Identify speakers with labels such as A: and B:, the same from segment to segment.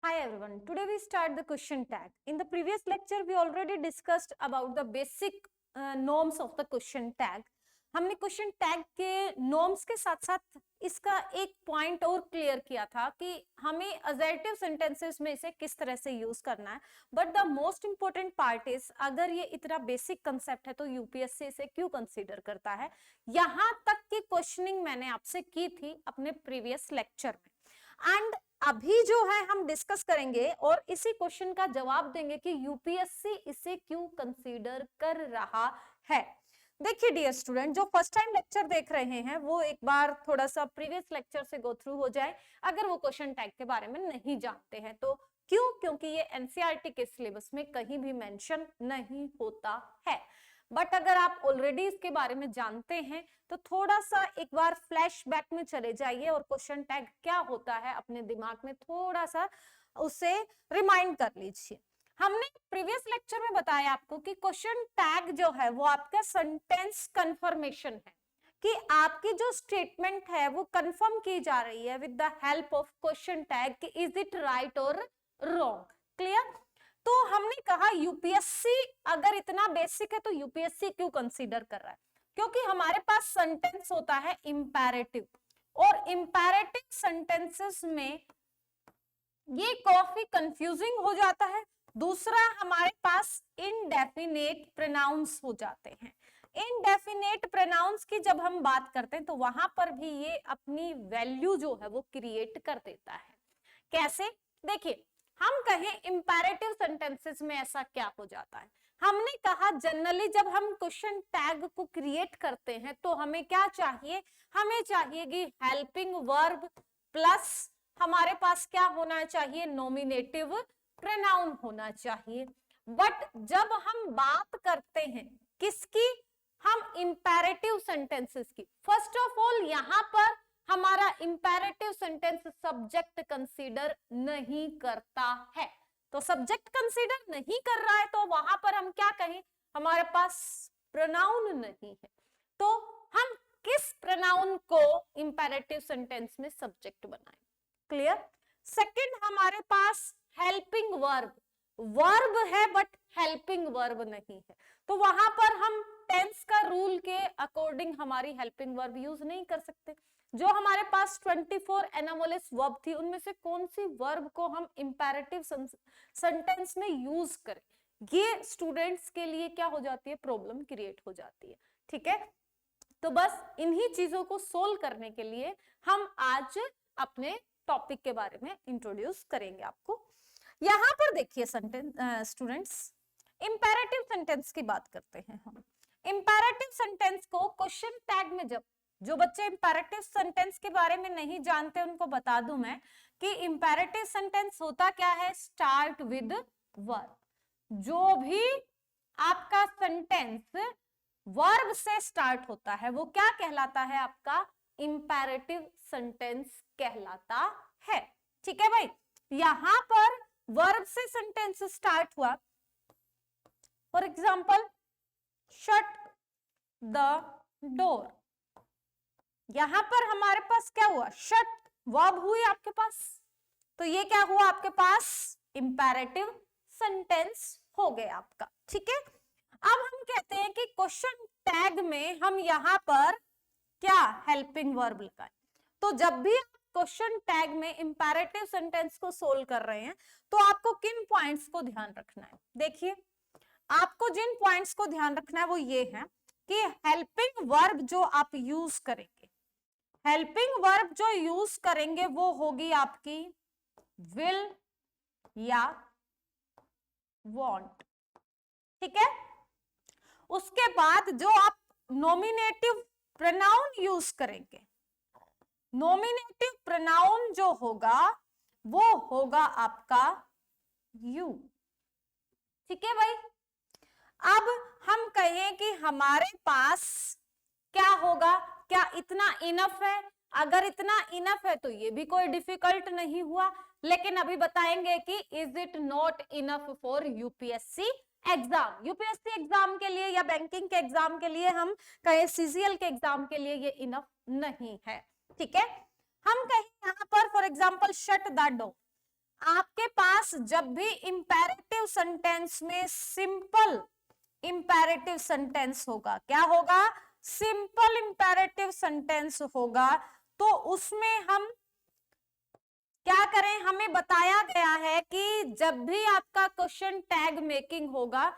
A: Hi everyone. Today we start the question tag. In the previous lecture we already discussed about the basic norms of the question tag. हमने question tag के norms के साथ साथ इसका एक point और clear किया था कि हमें असर्टिव सेंटेंसेस में इसे किस तरह से यूज करना है. But the most important part is, अगर ये इतना बेसिक कंसेप्ट है तो यूपीएससी इसे क्यों कंसीडर करता है. यहां तक की क्वेश्चनिंग मैंने आपसे की थी अपने प्रीवियस लेक्चर में, एंड अभी जो है हम डिस्कस करेंगे और इसी क्वेश्चन का जवाब देंगे कि यूपीएससी इसे क्यों कंसीडर कर रहा है. देखिए डियर स्टूडेंट, जो फर्स्ट टाइम लेक्चर देख रहे हैं वो एक बार थोड़ा सा प्रीवियस लेक्चर से गो थ्रू हो जाए, अगर वो क्वेश्चन टैग के बारे में नहीं जानते हैं तो. क्यों? क्योंकि ये एनसीईआरटी के सिलेबस में कहीं भी मेंशन नहीं होता है. बट अगर आप ऑलरेडी इसके बारे में जानते हैं तो थोड़ा सा एक बार फ्लैशबैक में चले जाइए और क्वेश्चन टैग क्या होता है अपने दिमाग में थोड़ा सा उसे रिमाइंड कर लीजिए. हमने प्रीवियस लेक्चर में बताया आपको कि क्वेश्चन टैग जो है वो आपका सेंटेंस कंफर्मेशन है, कि आपकी जो स्टेटमेंट है वो कंफर्म की जा रही है with the help of question tag कि इज इट राइट और रॉन्ग. क्लियर? तो हमने कहा यूपीएससी अगर इतना बेसिक है तो यूपीएससी क्यों कंसीडर कर रहा है, क्योंकि हमारे पास सेंटेंस होता है इंपैरेटिव, और इंपैरेटिव सेंटेंसेस में ये काफी कंफ्यूजिंग हो जाता है. दूसरा, हमारे पास इनडेफिनेट प्रोनाउंस हो जाते हैं. इनडेफिनेट प्रोनाउंस की जब हम बात करते हैं तो वहां पर भी ये अपनी वैल्यू जो है वो क्रिएट कर देता है. कैसे? देखिए, हम कहें इंपैरेटिव सेंटेंसेस में ऐसा क्या हो जाता है. हमने कहा जनरली जब हम क्वेश्चन टैग को क्रिएट करते हैं तो हमें क्या चाहिए, हमें चाहिए कि हेल्पिंग वर्ब प्लस हमारे पास क्या होना चाहिए, नॉमिनेटिव प्रोनाउन होना चाहिए. बट जब हम बात करते हैं किसकी, हम इंपैरेटिव सेंटेंसेस की, फर्स्ट ऑफ ऑल यहां पर हमारा इंपैरेटिव सेंटेंस सब्जेक्ट कंसीडर नहीं करता है. तो सब्जेक्ट कंसीडर नहीं कर रहा है तो वहां पर हम क्या कहें, हमारे पास प्रोनाउन नहीं है. तो हम किस प्रोनाउन को इंपैरेटिव सेंटेंस में सब्जेक्ट बनाएं. क्लियर? सेकंड, हमारे पास हेल्पिंग वर्ब, वर्ब है बट हेल्पिंग वर्ब नहीं है, तो वहां पर हम टेंस का रूल के अकॉर्डिंग हमारी हेल्पिंग वर्ब यूज नहीं कर सकते. जो हमारे पास 24 एनामोलिस वर्ब थी उनमें से कौन सी वर्ब को हम इंपैरेटिव सेंटेंस में यूज करें, ये स्टूडेंट्स के लिए क्या हो जाती है, प्रॉब्लम क्रिएट हो जाती है. ठीक है, तो बस इन्हीं चीजों को सोल्व करने के लिए हम आज अपने टॉपिक के बारे में इंट्रोड्यूस करेंगे आपको. यहां पर देखिए सेंटेंस स्टूडेंट्स, इंपैरेटिव सेंटेंस की बात करते हैं हम. इंपैरेटिव सेंटेंस को क्वेश्चन टैग में, जब जो बच्चे इंपैरेटिव सेंटेंस के बारे में नहीं जानते उनको बता दूं मैं कि इंपैरेटिव सेंटेंस होता क्या है, स्टार्ट विद वर्ब. जो भी आपका सेंटेंस वर्ब से स्टार्ट होता है वो क्या कहलाता है, आपका इंपैरेटिव सेंटेंस कहलाता है. ठीक है भाई, यहां पर वर्ब से सेंटेंस स्टार्ट हुआ, for example shut the door. यहां पर हमारे पास क्या हुआ, शट वर्ब हुई आपके पास, तो ये क्या हुआ आपके पास, इंपैरेटिव सेंटेंस हो गया आपका. ठीक है, अब हम कहते हैं कि क्वेश्चन टैग में हम यहां पर क्या हेल्पिंग वर्ब लगाएं. तो जब भी आप क्वेश्चन टैग में इंपैरेटिव सेंटेंस को सोल्व कर रहे हैं तो आपको किन पॉइंट्स को ध्यान रखना है. देखिए, आपको जिन पॉइंट्स को ध्यान रखना है वो ये है कि हेल्पिंग वर्ब जो आप यूज करेंगे, हेल्पिंग वर्ब जो यूज करेंगे वो होगी आपकी विल या वॉन्ट. ठीक है, उसके बाद जो आप नॉमिनेटिव प्रोनाउन यूज करेंगे, नॉमिनेटिव प्रोनाउन जो होगा वो होगा आपका यू. ठीक है भाई, अब हम कहें कि हमारे पास क्या होगा, क्या इतना इनफ है, अगर इतना इनफ है तो ये भी कोई डिफिकल्ट नहीं हुआ. लेकिन अभी बताएंगे कि is it not enough for UPSC exam. UPSC exam के लिए या बैंकिंग के एग्जाम के लिए, हम कहें सीजीएल के एग्जाम के लिए ये इनफ नहीं है. ठीक है, हम कहें यहां पर for example shut the door. आपके पास जब भी इंपेरेटिव सेंटेंस में सिंपल इंपेरेटिव सेंटेंस होगा, क्या होगा, सिंपल इंपेरेटिव सेंटेंस होगा, तो उसमें हम क्या करें, हमें बताया गया है कि जब भी आपका क्वेश्चन टैग मेकिंग होगा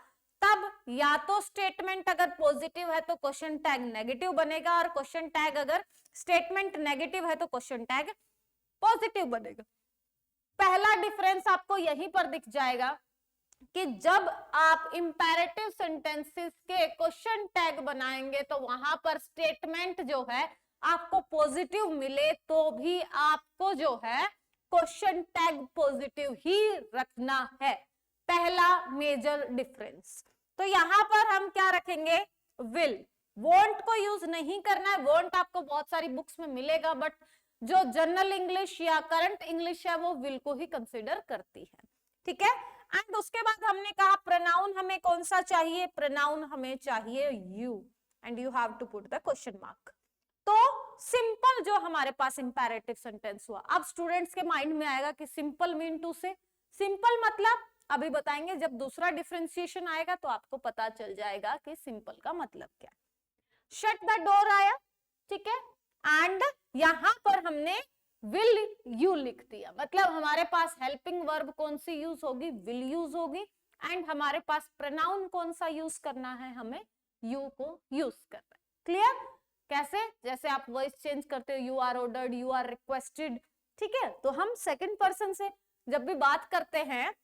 A: तब या तो स्टेटमेंट अगर पॉजिटिव है तो क्वेश्चन टैग नेगेटिव बनेगा, और क्वेश्चन टैग अगर स्टेटमेंट नेगेटिव है तो क्वेश्चन टैग पॉजिटिव बनेगा। पहला डिफरेंस आपको यहीं पर दिख जाएगा कि जब आप इंपेरेटिव सेंटेंसेस के क्वेश्चन टैग बनाएंगे तो वहां पर स्टेटमेंट जो है आपको पॉजिटिव मिले तो भी आपको जो है क्वेश्चन टैग पॉजिटिव ही रखना है। पहला मेजर डिफरेंस। तो यहां पर हम क्या रखेंगे, विल। वॉन्ट को यूज नहीं करना है, वॉन्ट आपको बहुत सारी बुक्स में मिलेगा, बट जो जनरल इंग्लिश या करंट इंग्लिश है वो विल को ही कंसिडर करती है, ठीक है। एंड उसके बाद हमने कहा प्रोनाउन हमें कौन सा चाहिए, प्रोनाउन हमें चाहिए you, and you have to put the question mark. तो सिंपल जो हमारे पास इंपेरेटिव सेंटेंस हुआ, अब स्टूडेंट्स के माइंड में आएगा कि सिंपल मीन टू से, सिंपल मतलब अभी बताएंगे, जब दूसरा डिफरेंशिएशन आएगा तो आपको पता चल जाएगा कि सिंपल का मतलब क्या है। शट द डोर आया, ठीक है, एंड यहां पर हमने विल यू लिख दिया, मतलब हमारे पास हेल्पिंग वर्ब कौन सी यूज होगी, विल यूज होगी, एंड हमारे पास प्रोनाउन कौन सा यूज करना है, हमें यू को यूज करना है। क्लियर? कैसे, जैसे आप वॉइस चेंज करते हो, you are ordered, you are requested, ठीक है। तो हम सेकंड पर्सन से जब भी बात करते हैं,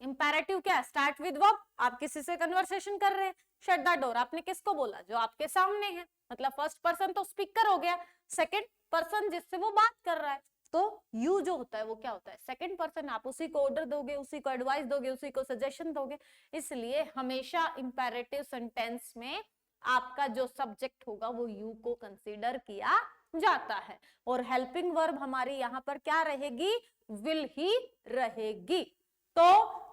A: इंपेरेटिव क्या, स्टार्ट विद वर्ब, आप किसी से कन्वर्सेशन कर रहे हैं। शट द डोर आपने किसको बोला, जो आपके सामने है, मतलब फर्स्ट पर्सन तो स्पीकर हो गया, सेकंड पर्सन जिससे वो बात कर रहा है, तो यू जो होता है वो क्या होता है, सेकंड पर्सन। आप उसी को ऑर्डर दोगे, उसी को एडवाइस दोगे, उसी को सजेशन दोगे, इसलिए हमेशा इंपेरेटिव सेंटेंस में आपका जो सब्जेक्ट होगा वो यू को कंसीडर किया जाता है, और हेल्पिंग वर्ब हमारी यहाँ पर क्या रहेगी, विल ही रहेगी। तो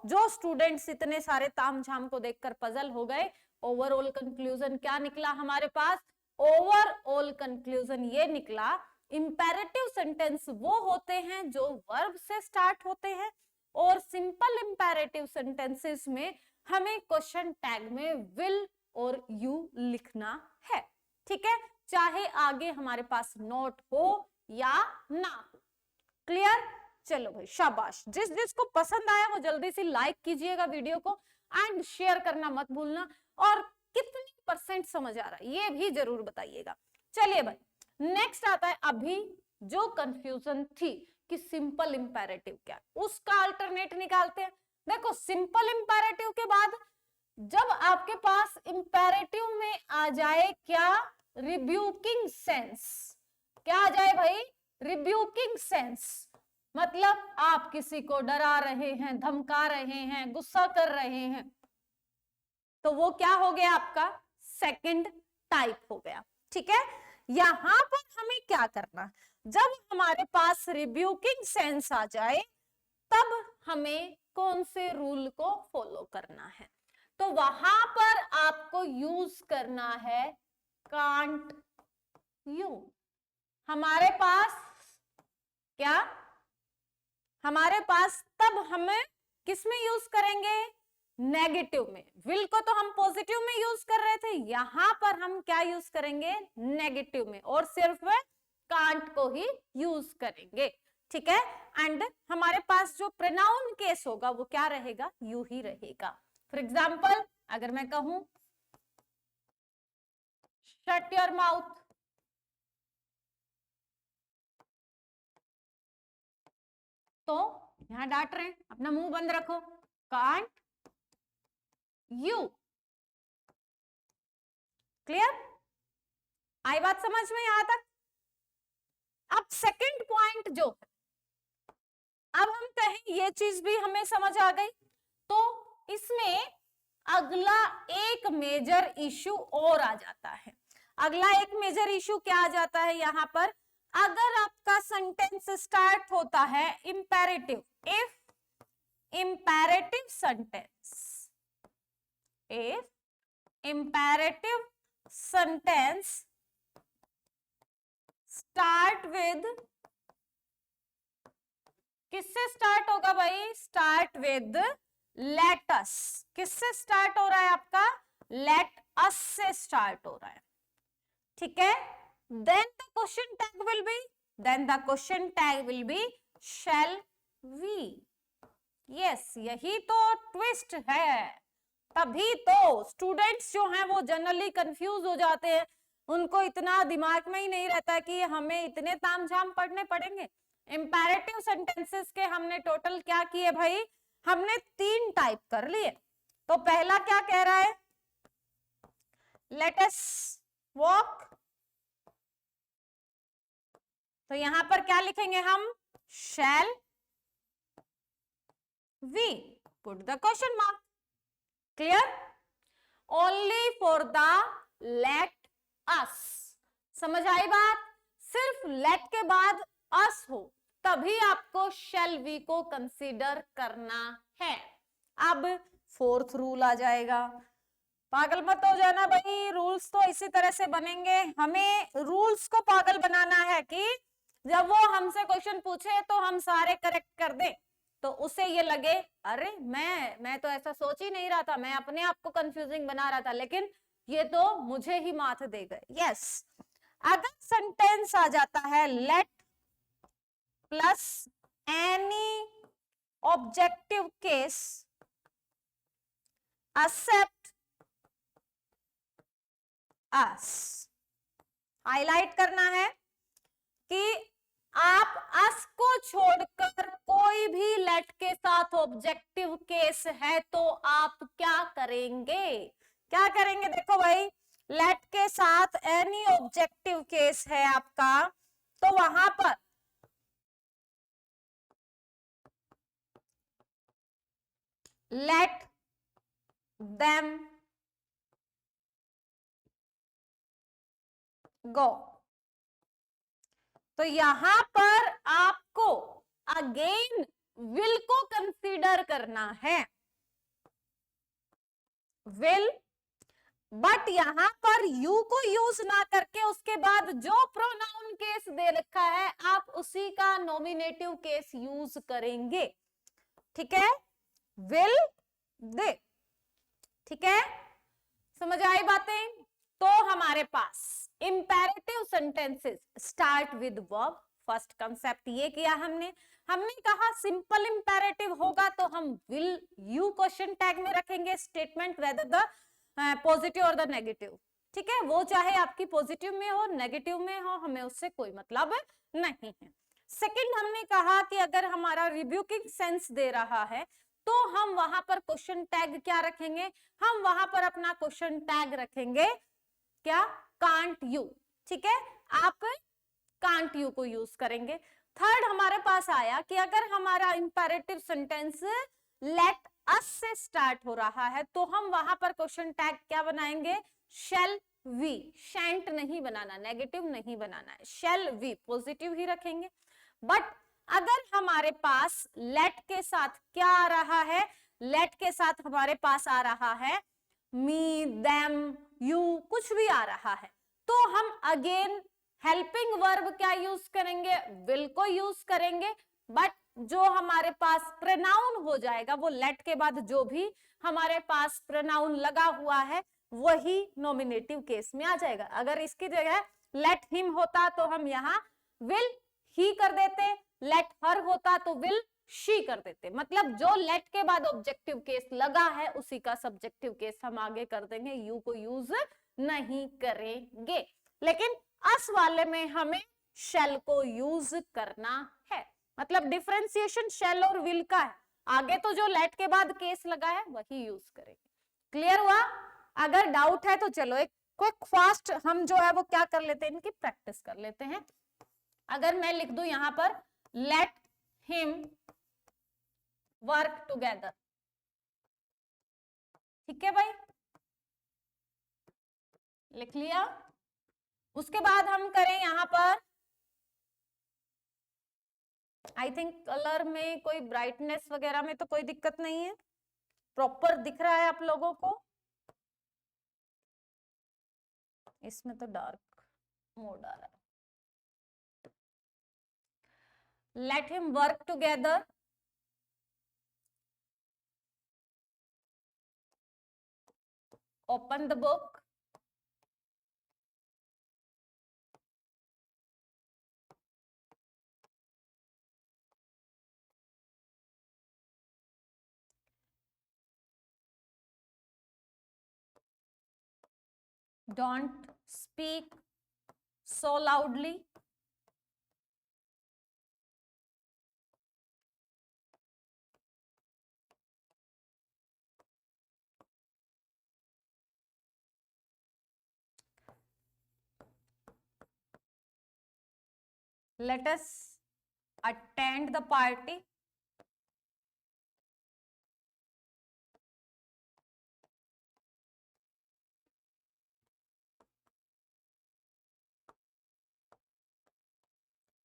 A: जो स्टूडेंट्स इतने सारे तामझाम को देखकर पजल हो गए, ओवरऑल कंक्लूजन क्या निकला हमारे पास, ओवरऑल कंक्लूजन ये निकला, इंपेरेटिव सेंटेंस वो होते हैं जो वर्ब से स्टार्ट होते हैं, और सिंपल इंपेरेटिव सेंटेंसेस में हमें क्वेश्चन टैग में विल और यू लिखना है, ठीक है, चाहे आगे हमारे पास नोट हो या ना हो। क्लियर? चलो भाई शाबाश, जिस जिसको पसंद आया वो जल्दी से लाइक कीजिएगा वीडियो को, एंड शेयर करना मत भूलना, और कितनी परसेंट समझ आ रहा है ये भी जरूर बताइएगा। चलिए भाई, नेक्स्ट आता है, अभी जो कंफ्यूजन थी कि सिंपल इंपेरेटिव क्या, उसका अल्टरनेट निकालते हैं। देखो, सिंपल इंपेरेटिव के बाद जब आपके पास इंपेरेटिव में आ जाए क्या, रिब्यूकिंग सेंस, क्या आ जाए भाई, रिब्यूकिंग सेंस, मतलब आप किसी को डरा रहे हैं, धमका रहे हैं, गुस्सा कर रहे हैं, तो वो क्या हो गया, आपका सेकंड टाइप हो गया, ठीक है। यहां पर हमें क्या करना, जब हमारे पास रिब्यूकिंग सेंस आ जाए तब हमें कौन से रूल को फॉलो करना है, तो वहां पर आपको यूज करना है कांट यू। हमारे पास क्या, हमारे पास तब हमें किस में यूज करेंगे, नेगेटिव में। विल को तो हम पॉजिटिव में यूज कर रहे थे, यहां पर हम क्या यूज करेंगे, नेगेटिव में, और सिर्फ कांट को ही यूज करेंगे, ठीक है। एंड हमारे पास जो प्रोनाउन केस होगा वो क्या रहेगा, यू ही रहेगा। फॉर एग्जाम्पल, अगर मैं कहूं शट योर माउथ, तो यहां डांट रहे हैं, अपना मुंह बंद रखो, कांट यू। क्लियर? आई बात समझ में यहां तक? अब सेकंड पॉइंट जो है, अब हम कहें ये चीज भी हमें समझ आ गई, तो इसमें अगला एक मेजर इशू और आ जाता है। अगला एक मेजर इशू क्या आ जाता है यहां पर, अगर आपका सेंटेंस स्टार्ट होता है imperative, if imperative sentence, if imperative sentence start with, किससे स्टार्ट होगा स्टार्ट विद लेट अस। किससे स्टार्ट हो रहा है आपका? लेट अस से स्टार्ट हो रहा है, ठीक है। Then the question tag will be, then the question tag will be shall we. Yes, यही तो ट्विस्ट है। तभी तो स्टूडेंट्स जो हैं वो जनरली कंफ्यूज हो जाते हैं, उनको इतना दिमाग में ही नहीं रहता कि हमें इतने तामझाम पढ़ने पड़ेंगे। इंपैरेटिव सेंटेंसेस के हमने टोटल क्या किए भाई? हमने 3 टाइप कर लिए। तो पहला क्या कह रहा है? Let us walk. तो यहां पर क्या लिखेंगे हम? Shall we put the question mark. Clear? Only for the let us. समझ आई बात? सिर्फ लेट के बाद अस हो तभी आपको शैल वी को कंसीडर करना है। अब 4th रूल आ जाएगा। पागल मत हो जाना भाई, रूल्स तो इसी तरह से बनेंगे। हमें रूल्स को पागल बनाना है कि जब वो हमसे क्वेश्चन पूछे तो हम सारे करेक्ट कर दें, तो उसे ये लगे अरे मैं तो ऐसा सोच ही नहीं रहा था, मैं अपने आप को कंफ्यूजिंग बना रहा था, लेकिन ये तो मुझे ही मात दे गए। यस, अगर सेंटेंस आ जाता है let plus any objective case except us, highlight करना है कि आप अस को छोड़कर कोई भी लेट के साथ ऑब्जेक्टिव केस है तो आप क्या करेंगे? क्या करेंगे? देखो भाई, लेट के साथ एनी ऑब्जेक्टिव केस है आपका, तो वहां पर लेट देम गो। तो यहां पर आपको अगेन विल को कंसीडर करना है, विल, बट यहां पर यू को यूज ना करके उसके बाद जो प्रोनाउन केस दे रखा है आप उसी का नॉमिनेटिव केस यूज करेंगे, ठीक है। विल दे, ठीक है। समझ आई बातें? तो हमारे पास imperative sentences start with verb. First concept ये किया हमने कहा सिंपल इंपैरेटिव होगा तो हम विल यू क्वेश्चन टैग में रखेंगे स्टेटमेंट, वेदर द पॉजिटिव और द नेगेटिव, ठीक है। वो चाहे आपकी पॉजिटिव में हो नेगेटिव में हो, हमें उससे कोई मतलब नहीं है। सेकंड हमने कहा कि अगर हमारा रिब्यूकिंग सेंस दे रहा है तो हम वहां पर क्वेश्चन टैग क्या रखेंगे? हम वहां पर अपना क्वेश्चन टैग रखेंगे क्या? कांट यू, ठीक है। आप कांट यू को यूज करेंगे। थर्ड हमारे पास आया कि अगर हमारा इंपैरेटिव सेंटेंस लेट अस से स्टार्ट हो रहा है तो हम वहां पर क्वेश्चन टैग क्या बनाएंगे? Shall we. शैंट नहीं बनाना, नेगेटिव नहीं बनाना है, शैल वी पॉजिटिव ही रखेंगे। बट अगर हमारे पास लेट के साथ क्या आ रहा है? लेट के साथ हमारे पास आ रहा है मी, देम, यू, कुछ भी आ रहा है, तो हम अगेन हेल्पिंग वर्ब क्या यूज करेंगे? विल को यूज करेंगे। बट जो हमारे पास प्रोनाउन हो जाएगा वो लेट के बाद जो भी हमारे पास प्रोनाउन लगा हुआ है वही नॉमिनेटिव केस में आ जाएगा। अगर इसकी जगह लेट हिम होता तो हम यहाँ विल ही कर देते, लेट हर होता तो विल शी कर देते। मतलब जो लेट के बाद ऑब्जेक्टिव केस लगा है उसी का सब्जेक्टिव केस हम आगे कर देंगे, यू को यूज नहीं करेंगे। लेकिन अस वाले में हमें शेल को यूज करना है। मतलब डिफरेंशिएशन शेल और विल का है, आगे तो जो लेट के बाद केस लगा है वही यूज करेंगे। क्लियर हुआ? अगर डाउट है तो चलो एक क्विक फास्ट हम जो है वो क्या कर लेते हैं, इनकी प्रैक्टिस कर लेते हैं। अगर मैं लिख दूं यहां पर लेट हिम वर्क टुगेदर, ठीक है भाई, लिख लिया। उसके बाद हम करें यहां पर, आई थिंक कलर में कोई ब्राइटनेस वगैरह में तो कोई दिक्कत नहीं है, प्रॉपर दिख रहा है आप लोगों को। इसमें तो डार्क मोड आ रहा है। Let him work together, open the book, don't speak so loudly, let us attend the party,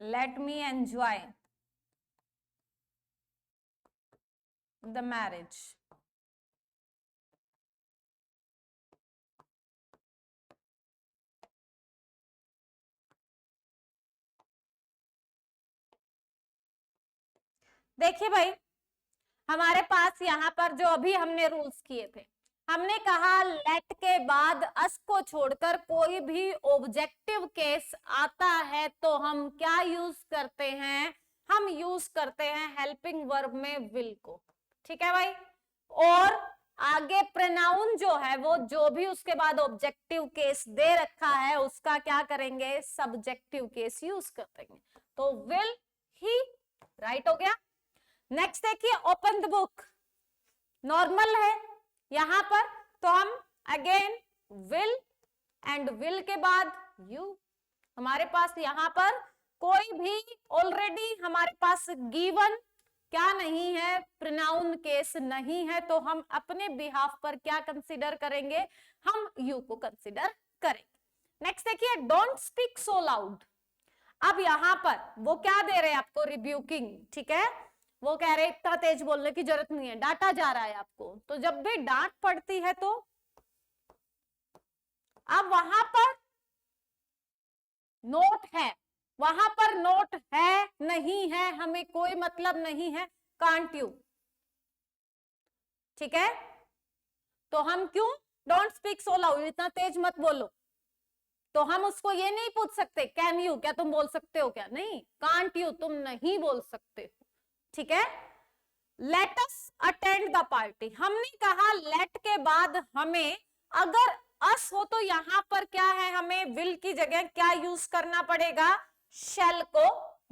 A: let me enjoy the marriage. देखिए भाई, हमारे पास यहाँ पर जो अभी हमने रूल्स किए थे, हमने कहा लेट के बाद अस को छोड़कर कोई भी ऑब्जेक्टिव केस आता है तो हम क्या यूज करते हैं, हम यूज करते हैं हेल्पिंग वर्ब में विल को। ठीक है भाई, और आगे प्रोनाउन जो है वो जो भी उसके बाद ऑब्जेक्टिव केस दे रखा है उसका क्या करेंगे, सब्जेक्टिव केस यूज कर देंगे। तो विल ही राइट हो गया। नेक्स्ट देखिए, ओपन द बुक नॉर्मल है यहां पर, तो हम अगेन विल एंड विल के बाद यू। हमारे पास यहां पर कोई भी ऑलरेडी हमारे पास गिवन क्या नहीं है, प्रोनाउन केस नहीं है, तो हम अपने बिहाफ पर क्या कंसीडर करेंगे, हम यू को कंसीडर करेंगे। नेक्स्ट देखिए, डोंट स्पीक सो लाउड। अब यहां पर वो क्या दे रहे हैं आपको, रिब्यूकिंग। ठीक है, वो कह रहे इतना तेज बोलने की जरूरत नहीं है, डांटा जा रहा है आपको। तो जब भी डांट पड़ती है तो अब वहां पर नोट है, वहां पर नोट है नहीं है हमें कोई मतलब नहीं है, कांट यू। ठीक है, तो हम क्यों डोंट स्पीक सो लाउड, इतना तेज मत बोलो, तो हम उसको ये नहीं पूछ सकते कैन यू, क्या तुम बोल सकते हो क्या, नहीं, कांट यू तुम नहीं बोल सकते हो। ठीक है, let us attend the party, हमने कहा लेट के बाद हमें अगर अस हो तो यहां पर क्या है, हमें विल की जगह क्या यूज करना पड़ेगा, शैल को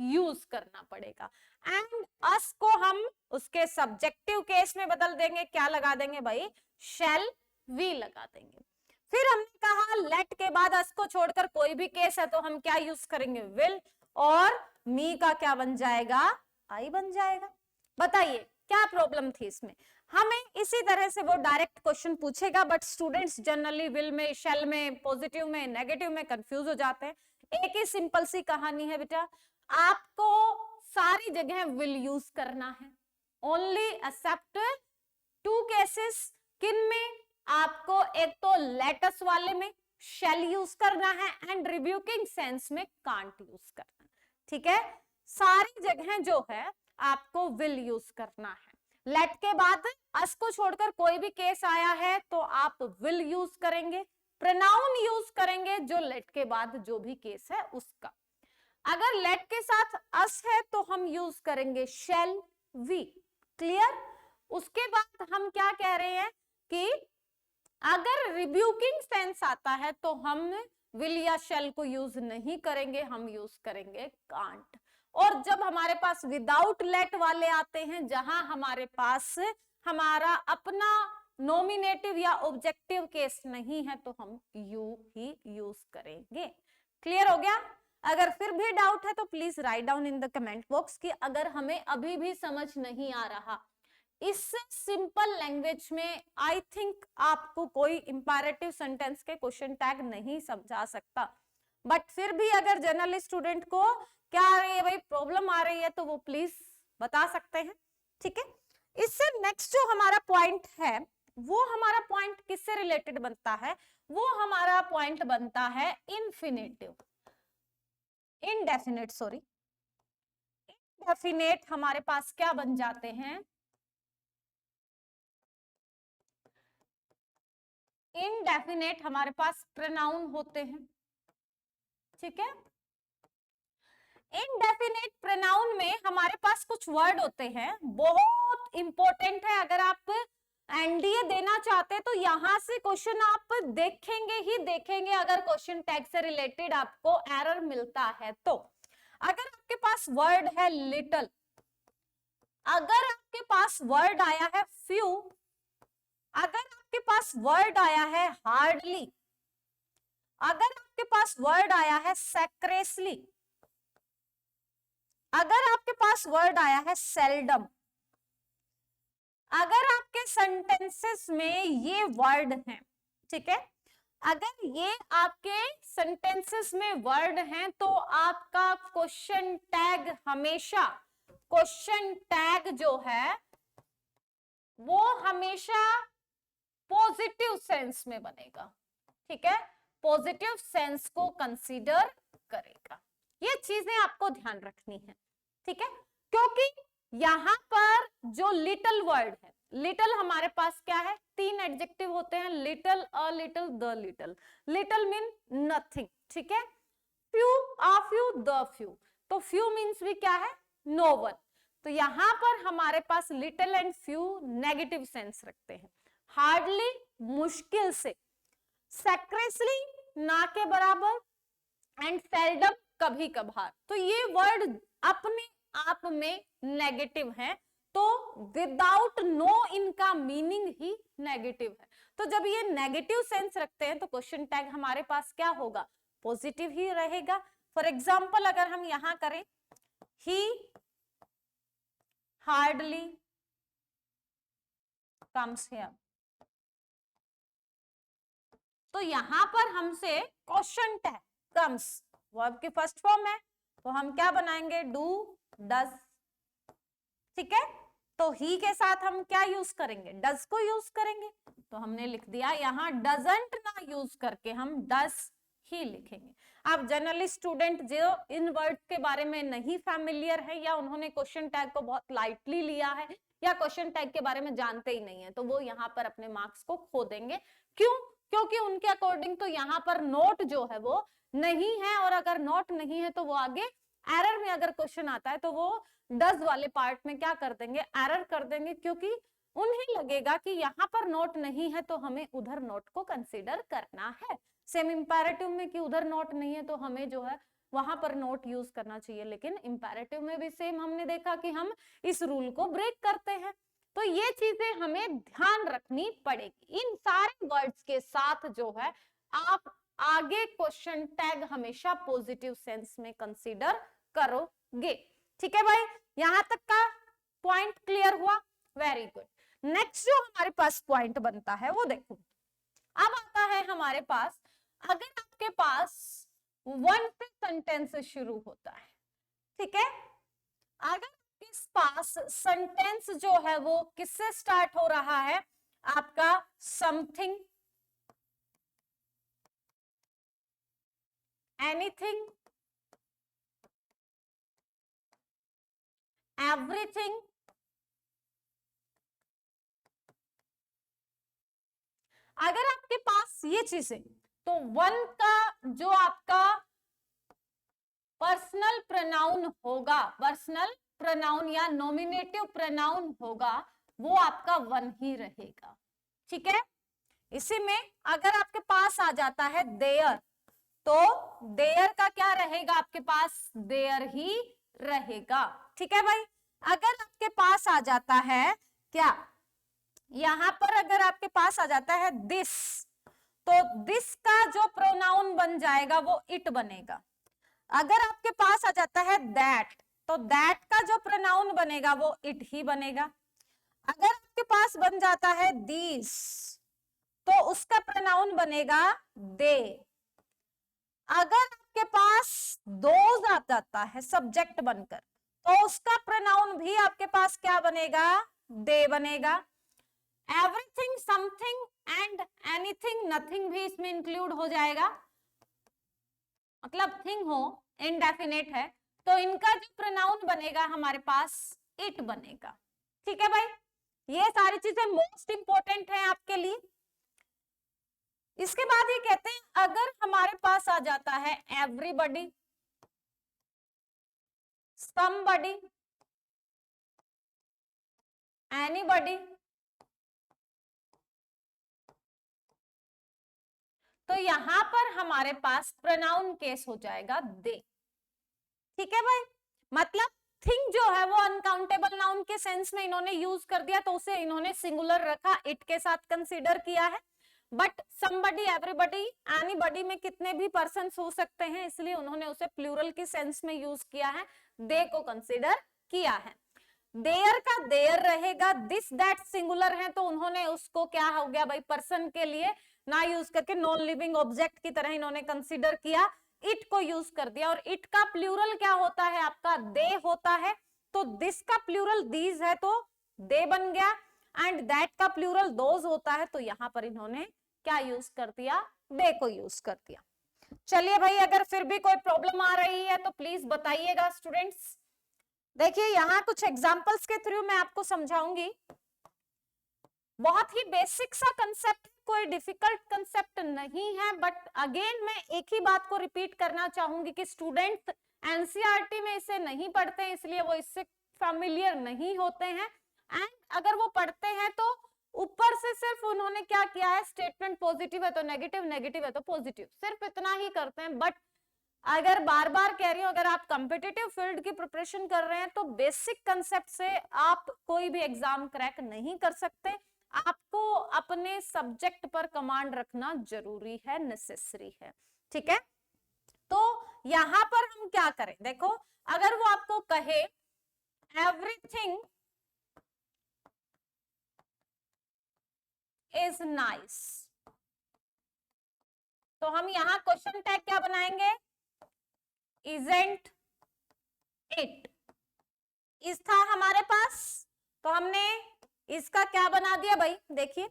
A: यूज करना पड़ेगा। एंड अस को हम उसके सब्जेक्टिव केस में बदल देंगे, क्या लगा देंगे भाई, शैल वी लगा देंगे। फिर हमने कहा लेट के बाद अस को छोड़कर कोई भी केस है तो हम क्या यूज करेंगे, विल, और मी का क्या बन जाएगा, आई बन जाएगा। बताइए क्या प्रॉब्लम थी इसमें। हमें इसी तरह से वो डायरेक्ट क्वेश्चन पूछेगा, बट स्टूडेंट्स जनरली विल में, शेल में, पॉजिटिव में, नेगेटिव में कंफ्यूज हो जाते हैं। एक ही सिंपल सी कहानी है बेटा, आपको सारी जगह विल यूज करना है, ओनली एक्सेप्ट टू केसेस। किन में, आपको एक तो लेटस वाले में शेल यूज करना है एंड रिब्यूकिंग सेंस में कांट यूज करना है। ठीक है, सारी जगह जो है आपको विल यूज करना है। लेट के बाद अस को छोड़कर कोई भी केस आया है तो आप विल यूज करेंगे, प्रोनाउन यूज करेंगे जो लेट के बाद जो भी केस है उसका। अगर लेट के साथ अस है तो हम यूज करेंगे शेल वी। क्लियर। उसके बाद हम क्या कह रहे हैं कि अगर रिब्यूकिंग सेंस आता है तो हम विल या शेल को यूज नहीं करेंगे, हम यूज करेंगे कांट। और जब हमारे पास विदाउट लेट वाले आते हैं, जहां हमारे पास हमारा अपना नॉमिनेटिव या ऑब्जेक्टिव केस नहीं है, तो हम यू ही यूज करेंगे। क्लियर हो गया। अगर फिर भी डाउट है तो please write down in the comment box कि अगर हमें अभी भी समझ नहीं आ रहा। इस सिंपल लैंग्वेज में आई थिंक आपको कोई इंपैरेटिव सेंटेंस के क्वेश्चन टैग नहीं समझा सकता, बट फिर भी अगर जनरल स्टूडेंट को क्या आ रही है भाई, प्रॉब्लम आ रही है, तो वो प्लीज बता सकते हैं। ठीक है, इससे नेक्स्ट जो हमारा पॉइंट है, वो हमारा पॉइंट किससे रिलेटेड बनता है, वो हमारा पॉइंट बनता है इनफिनिटिव, इनडेफिनेट, सॉरी, इनडेफिनेट हमारे पास क्या बन जाते हैं, इनडेफिनेट हमारे पास प्रोनाउन होते हैं, ठीक है। इनडेफिनेट प्रोनाउन में हमारे पास कुछ वर्ड होते हैं, बहुत इंपॉर्टेंट है। अगर आप एनडीए देना चाहते हैं तो यहां से क्वेश्चन आप देखेंगे ही देखेंगे, अगर क्वेश्चन टैग से रिलेटेड आपको एरर मिलता है तो। अगर आपके पास वर्ड है लिटिल, अगर आपके पास वर्ड आया है फ्यू, अगर आपके पास वर्ड आया है हार्डली, अगर आपके पास वर्ड आया है सैक्रेसली, अगर आपके पास वर्ड आया है सेल्डम, अगर आपके सेंटेंसेस में ये वर्ड हैं, ठीक है, अगर ये आपके सेंटेंसेस में वर्ड हैं तो आपका क्वेश्चन टैग हमेशा, क्वेश्चन टैग जो है वो हमेशा पॉजिटिव सेंस में बनेगा, ठीक है, पॉजिटिव सेंस को कंसीडर करेगा। ये चीजें आपको ध्यान रखनी है, ठीक है, क्योंकि यहां पर जो लिटिल वर्ड है, लिटिल हमारे पास क्या है, तीन एडजेक्टिव होते हैं, little, a little, the little. Little mean nothing, ठीक है, few, a few, the few, तो फ्यू मीन्स भी क्या है, नो वन। तो यहां पर हमारे पास little and few negative sense रखते हैं, हार्डली मुश्किल से, सैक्रेसली ना के बराबर, एंड सेल्डम कभी कभार। तो ये वर्ड अपने आप में नेगेटिव है, तो विदाउट नो इनका मीनिंग ही नेगेटिव है। तो जब ये नेगेटिव सेंस रखते हैं तो क्वेश्चन टैग हमारे पास क्या होगा, पॉजिटिव ही रहेगा। फॉर एग्जाम्पल अगर हम यहां करें, ही हार्डली कम्स हियर, तो यहां पर हमसे क्वेश्चन टैग कम्स वर्ब की फर्स्ट फॉर्म है, तो हम क्या बनाएंगे, डू, डज, ठीक है। तो ही के साथ हम क्या यूज करेंगे, डज को यूज करेंगे, तो हमने लिख दिया यहां डजंट ना यूज करके हम डज ही लिखेंगे। आप जनरली स्टूडेंट जो इन वर्ड्स के बारे में नहीं फैमिलियर है, या उन्होंने क्वेश्चन टैग को बहुत लाइटली लिया है, या क्वेश्चन टैग के बारे में जानते ही नहीं है, तो वो यहाँ पर अपने मार्क्स को खो देंगे। क्यों, क्योंकि उनके अकॉर्डिंग तो यहाँ पर नोट जो है वो नहीं है, और अगर नोट नहीं है तो वो आगे एरर में अगर क्वेश्चन आता है तो वो डज वाले पार्ट में क्या कर देंगे, एरर कर देंगे, क्योंकि उन्हें लगेगा कि यहाँ पर नोट नहीं है तो हमें उधर नोट को कंसीडर करना है। सेम इंपैरेटिव में कि उधर नोट नहीं है तो हमें जो है वहां पर नोट यूज करना चाहिए, लेकिन इंपैरेटिव में भी सेम हमने देखा कि हम इस रूल को ब्रेक करते हैं। तो ये चीजें हमें ध्यान रखनी पड़ेगी। इन सारे वर्ड्स के साथ जो है आप आगे क्वेश्चन टैग हमेशा पॉजिटिव सेंस में कंसीडर करोगे, ठीक है भाई, यहां तक का पॉइंट क्लियर हुआ, वेरी गुड। नेक्स्ट जो हमारे पास पॉइंट बनता है वो देखो, अब आता है हमारे पास, अगर आपके पास वन से सेंटेंस शुरू होता है, ठीक है, अगर इस पास सेंटेंस जो है वो किससे स्टार्ट हो रहा है, आपका समथिंग, एनीथिंग, एवरीथिंग, अगर आपके पास ये चीजें, तो वन का जो आपका पर्सनल प्रोनाउन होगा, पर्सनल प्रोनाउन या नॉमिनेटिव प्रोनाउन होगा, वो आपका वन ही रहेगा, ठीक है। इसी में अगर आपके पास आ जाता है देयर, तो देयर का क्या रहेगा आपके पास, देयर ही रहेगा, ठीक है भाई। अगर आपके पास आ जाता है क्या, यहां पर अगर आपके पास आ जाता है दिस, तो दिस का जो प्रोनाउन बन जाएगा वो इट बनेगा। अगर आपके पास आ जाता है दैट, तो दैट का जो प्रोनाउन बनेगा वो इट ही बनेगा। अगर आपके पास बन जाता है दीस, तो उसका प्रोनाउन बनेगा दे। अगर आपके पास दोज आ जाता है सब्जेक्ट बनकर, तो उसका प्रोनाउन भी आपके पास क्या बनेगा, दे बनेगा। Everything, something and anything, nothing भी इसमें इंक्लूड हो जाएगा, मतलब थिंग हो, इनडेफिनेट है, तो इनका जो प्रोनाउन बनेगा हमारे पास इट बनेगा, ठीक है भाई। ये सारी चीजें मोस्ट इंपोर्टेंट है आपके लिए। इसके बाद ये कहते हैं अगर हमारे पास आ जाता है एवरीबॉडी, समबॉडी, एनीबॉडी, तो यहां पर हमारे पास प्रोनाउन केस हो जाएगा दे। ठीक है भाई, मतलब थिंग जो है वो अनकाउंटेबल नाउन के सेंस में इन्होंने यूज कर दिया तो उसे इन्होंने सिंगुलर रखा, इट के साथ कंसीडर किया है। बट समबडी, एवरीबडी, एनीबडी में कितने भी पर्सन हो सकते हैं, इसलिए उन्होंने उसे प्लूरल के सेंस में यूज किया है, दे को कंसीडर किया है। देयर का देयर रहेगा, दिस दैट सिंगुलर है तो उन्होंने उसको क्या हो गया भाई, पर्सन के लिए ना यूज करके नॉन लिविंग ऑब्जेक्ट की तरह इन्होंने कंसीडर किया, इट को यूज कर दिया। और इट का प्लूरल क्या होता है आपका, दे होता है, तो दिस का प्लूरल दीज है तो दे बन गया, एंड दैट का प्लूरल दोज होता है तो यहां पर इन्होंने क्या यूज कर दिया, दे को यूज कर दिया। चलिए भाई, अगर फिर भी कोई प्रॉब्लम आ रही है तो प्लीज बताइएगा स्टूडेंट्स। देखिए यहाँ कुछ एग्जांपल्स के थ्रू मैं आपको समझाऊंगी, बहुत ही बेसिक सा कंसेप्ट, कोई डिफिकल्ट कंसेप्ट नहीं है। बट अगेन मैं एक ही बात को रिपीट करना चाहूंगी कि स्टूडेंट्स एनसीईआरटी में इसे नहीं पढ़ते हैं, इसलिए वो इससे फैमिलियर नहीं होते हैं, एंड अगर वो पढ़ते हैं तो ऊपर से सिर्फ उन्होंने क्या किया है, स्टेटमेंट पॉजिटिव है तो नेगेटिव, नेगेटिव है तो पॉजिटिव, सिर्फ इतना ही करते हैं। बट अगर बार बार कह रही हूं, अगर आप कॉम्पिटिटिव फील्ड की प्रिपरेशन कर रहे हैं तो बेसिक कंसेप्ट से आप कोई भी एग्जाम क्रैक नहीं कर सकते, आपको अपने सब्जेक्ट पर कमांड रखना जरूरी है, नेसेसरी है। ठीक है, तो यहां पर हम क्या करें, देखो अगर वो आपको कहे एवरीथिंग इज नाइस, तो हम यहां क्वेश्चन टैग क्या बनाएंगे, isn't it, इस था हमारे पास, तो हमने इसका क्या बना दिया भाई, देखिए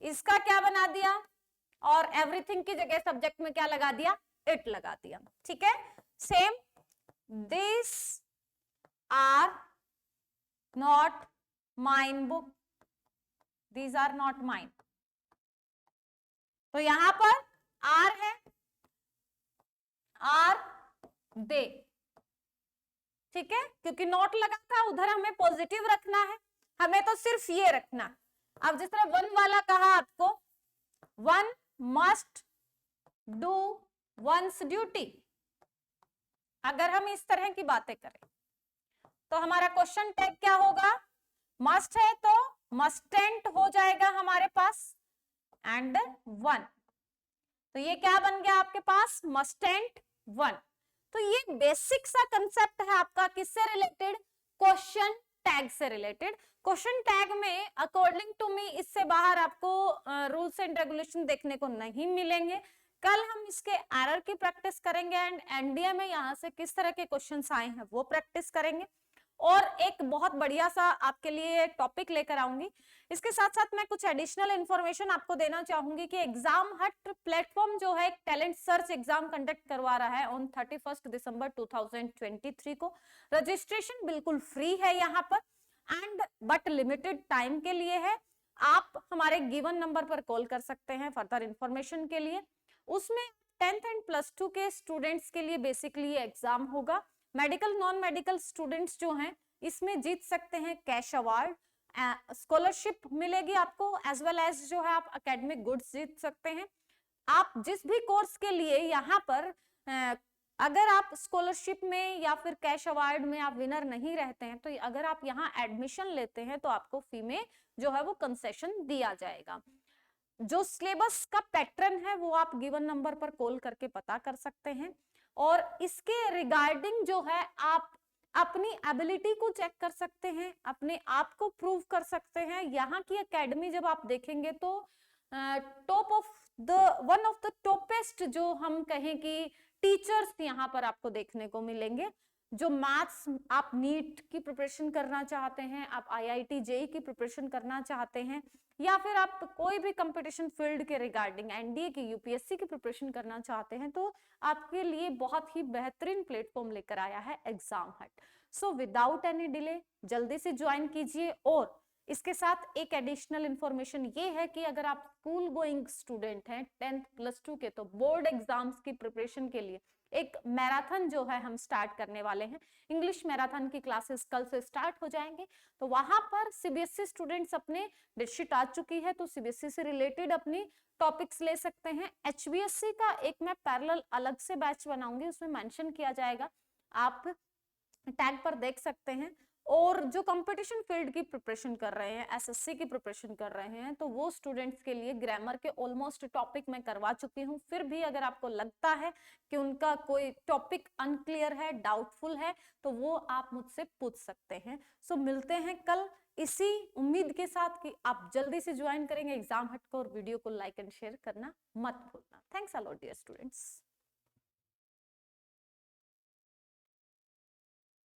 A: इसका क्या बना दिया, और एवरीथिंग की जगह सब्जेक्ट में क्या लगा दिया, इट लगा दिया। ठीक है, same, this are not mine book, these are not mine, तो यहां पर आर है, आर दे। ठीक है, क्योंकि नोट लगा था उधर हमें पॉजिटिव रखना है, हमें तो सिर्फ ये रखना। अब जिस तरह वन वाला कहा आपको, one must do once duty, अगर हम इस तरह की बातें करें तो हमारा क्वेश्चन टैग क्या होगा, मस्ट है तो मस्टेंट हो जाएगा हमारे पास, एंड वन, तो ये क्या बन गया आपके पास, मस्टेंट वन। तो ये बेसिक सा कंसेप्ट है आपका, किससे रिलेटेड, क्वेश्चन टैग से रिलेटेड। क्वेश्चन टैग में अकॉर्डिंग टू मी इससे बाहर आपको रूल्स एंड रेगुलेशन देखने को नहीं मिलेंगे। कल हम इसके एरर की प्रैक्टिस करेंगे, एंड एनडीए में यहाँ से किस तरह के क्वेश्चंस आए हैं वो प्रैक्टिस करेंगे, और एक बहुत बढ़िया सा आपके लिए टॉपिक लेकर आऊंगी। इसके साथ साथ मैं कुछ एडिशनल इंफॉर्मेशन आपको देना चाहूंगी कि एग्जाम हट प्लेटफॉर्म जो है टैलेंट सर्च एग्जाम कंडक्ट करवा रहा है ऑन 31 दिसंबर 2023 को। रजिस्ट्रेशन बिल्कुल फ्री है यहाँ पर, एंड बट लिमिटेड टाइम के लिए है। आप हमारे गिवन नंबर पर कॉल कर सकते हैं फर्दर इंफॉर्मेशन के लिए। उसमें 10th एंड +2 के स्टूडेंट्स के लिए बेसिकली एग्जाम होगा। मेडिकल नॉन मेडिकल स्टूडेंट्स जो हैं इसमें जीत सकते हैं कैश अवार्ड, स्कॉलरशिप मिलेगी आपको, एज वेल एज जो है आप एकेडमिक गुड्स जीत सकते हैं। आप जिस भी कोर्स के लिए यहाँ पर अगर आप स्कॉलरशिप में या फिर कैश अवार्ड में आप विनर नहीं रहते हैं तो अगर आप यहाँ एडमिशन लेते हैं तो आपको फी में जो है वो कंसेशन दिया जाएगा। जो सिलेबस का पैटर्न है वो आप गिवन नंबर पर कॉल करके पता कर सकते हैं, और इसके रिगार्डिंग जो है आप अपनी एबिलिटी को चेक कर सकते हैं, अपने आप को प्रूव कर सकते हैं। यहाँ की एकेडमी जब आप देखेंगे तो top of the one of the toppest जो हम कहें कि टीचर्स यहाँ पर आपको देखने को मिलेंगे। जो मैथ्स आप नीट की प्रिपरेशन करना चाहते हैं, आप आईआईटी जेई की प्रिपरेशन करना चाहते हैं, या फिर आप कोई भी कंपटीशन फील्ड के रिगार्डिंग एनडीए की यूपीएससी की प्रिपरेशन करना चाहते हैं, तो आपके लिए बहुत ही बेहतरीन प्लेटफॉर्म लेकर आया है एग्जाम हट। सो विदाउट एनी डिले जल्दी से ज्वाइन कीजिए और इसके साथ एक एडिशनल इंफॉर्मेशन ये है कि अगर आप स्कूल गोइंग स्टूडेंट हैं 10th +2 के, तो बोर्ड एग्जाम्स की प्रिपरेशन के लिए एक मैराथन जो है हम स्टार्ट करने वाले हैं। इंग्लिश मैराथन की क्लासेस कल से स्टार्ट हो जाएंगे। तो वहां पर सीबीएसई स्टूडेंट्स अपने डेटशीट आ चुकी है, तो सीबीएसई से रिलेटेड अपनी टॉपिक्स ले सकते हैं। एचबीएससी का एक मैं पैरेलल अलग से बैच बनाऊंगी, उसमें मेंशन किया जाएगा, आप टैग पर देख सकते हैं। और जो कंपटीशन फील्ड की प्रिपरेशन कर रहे हैं, एसएससी की प्रिपरेशन कर रहे हैं, तो वो स्टूडेंट्स के लिए ग्रामर के ऑलमोस्ट टॉपिक मैं करवा चुकी हूँ। फिर भी अगर आपको लगता है कि उनका कोई टॉपिक अनक्लियर है, डाउटफुल है, तो वो आप मुझसे पूछ सकते हैं। सो मिलते हैं कल इसी उम्मीद के साथ कि आप जल्दी से ज्वाइन करेंगे एग्जाम हट को, और वीडियो को लाइक एंड शेयर करना मत भूलना। Thanks a lot dear students.